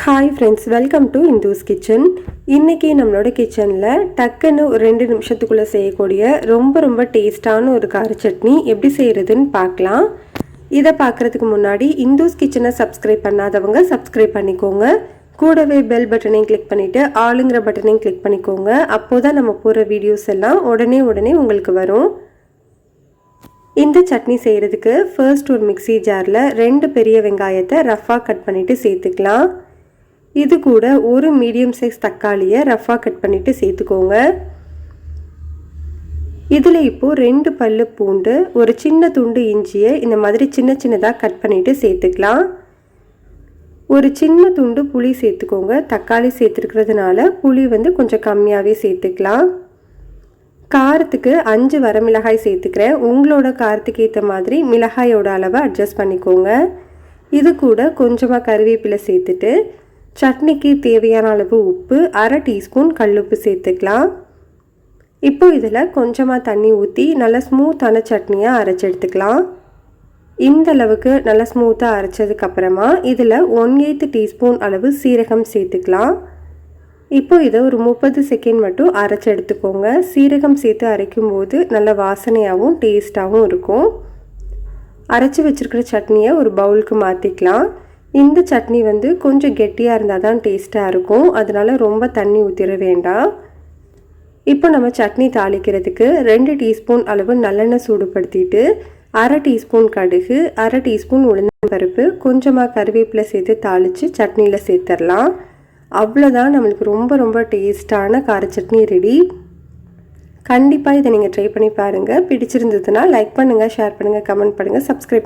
Hi friends, welcome to Indu's kitchen. இன்றைக்கி நம்மளோட கிச்சனில் டக்குன்னு ஒரு 2 நிமிஷத்துக்குள்ளே செய்யக்கூடிய ரொம்ப டேஸ்டான ஒரு கார சட்னி எப்படி செய்கிறதுன்னு பார்க்கலாம். இதை பார்க்குறதுக்கு முன்னாடி இந்துஸ் கிச்சனை சப்ஸ்கிரைப் பண்ணாதவங்க சப்ஸ்கிரைப் பண்ணிக்கோங்க. கூடவே பெல் பட்டனையும் கிளிக் பண்ணிவிட்டு ஆளுங்கிற பட்டனையும் கிளிக் பண்ணிக்கோங்க. அப்போ தான் நம்ம போகிற வீடியோஸ் எல்லாம் உடனே உங்களுக்கு வரும். இந்த சட்னி செய்கிறதுக்கு ஃபர்ஸ்ட் ஒரு மிக்ஸி ஜாரில் 2 பெரிய வெங்காயத்தை ரஃப்பாக கட் பண்ணிவிட்டு சேர்த்துக்கலாம். இது கூட ஒரு மீடியம் சைஸ் தக்காளியை ரஃப்பாக கட் பண்ணிவிட்டு சேர்த்துக்கோங்க. இதில் இப்போது 2 பல்லு பூண்டு, ஒரு சின்ன துண்டு இஞ்சியை இந்த மாதிரி சின்னதாக கட் பண்ணிவிட்டு சேர்த்துக்கலாம். ஒரு சின்ன துண்டு புளி சேர்த்துக்கோங்க. தக்காளி சேர்த்துருக்கிறதுனால புளி கொஞ்சம் கம்மியாகவே சேர்த்துக்கலாம். காரத்துக்கு 5 வரமிளகாய் சேர்த்துக்கிறேன். உங்களோட காரத்துக்கு ஏற்ற மாதிரி மிளகாயோட அளவை அட்ஜஸ்ட் பண்ணிக்கோங்க. இது கூட கொஞ்சமாக கருவேப்பிலை சேர்த்துட்டு சட்னிக்கு தேவையான அளவு உப்பு, 1/2 டீஸ்பூன் கல்லுப்பு சேர்த்துக்கலாம். இப்போ இதில் கொஞ்சமாக தண்ணி ஊற்றி நல்லா ஸ்மூத்தான சட்னியாக அரைச்சி எடுத்துக்கலாம். இந்த அளவுக்கு நல்லா ஸ்மூத்தாக அரைச்சதுக்கப்புறமா இதில் 1/8 டீஸ்பூன் அளவு சீரகம் சேர்த்துக்கலாம். இப்போ இதை ஒரு 30 செகண்ட் மட்டும் அரைச்சி எடுத்துக்கோங்க. சீரகம் சேர்த்து அரைக்கும்போது நல்ல வாசனையாகவும் டேஸ்ட்டாகவும் இருக்கும். அரைச்சி வச்சுருக்கிற சட்னியை ஒரு பவுலுக்கு மாற்றிக்கலாம். இந்த சட்னி கொஞ்சம் கெட்டியாக இருந்தால் தான் டேஸ்ட்டாக இருக்கும். அதனால் ரொம்ப தண்ணி ஊற்றிட வேண்டாம். இப்போ நம்ம சட்னி தாளிக்கிறதுக்கு 2 டீஸ்பூன் அளவு நல்லெண்ணெய் சூடுபடுத்திட்டு 1/2 டீஸ்பூன் கடுகு, 1/2 டீஸ்பூன் உளுந்தம்பருப்பு, கொஞ்சமாக கருவேப்பிலை சேர்த்து தாளித்து சட்னியில் சேர்த்துடலாம். அவ்வளோதான், நம்மளுக்கு ரொம்ப டேஸ்ட்டான கார சட்னி ரெடி. கண்டிப்பாக இதை நீங்கள் ட்ரை பண்ணி பாருங்கள். பிடிச்சிருந்ததுன்னா லைக் பண்ணுங்கள், ஷேர் பண்ணுங்கள், கமெண்ட் பண்ணுங்கள், சப்ஸ்கிரைப்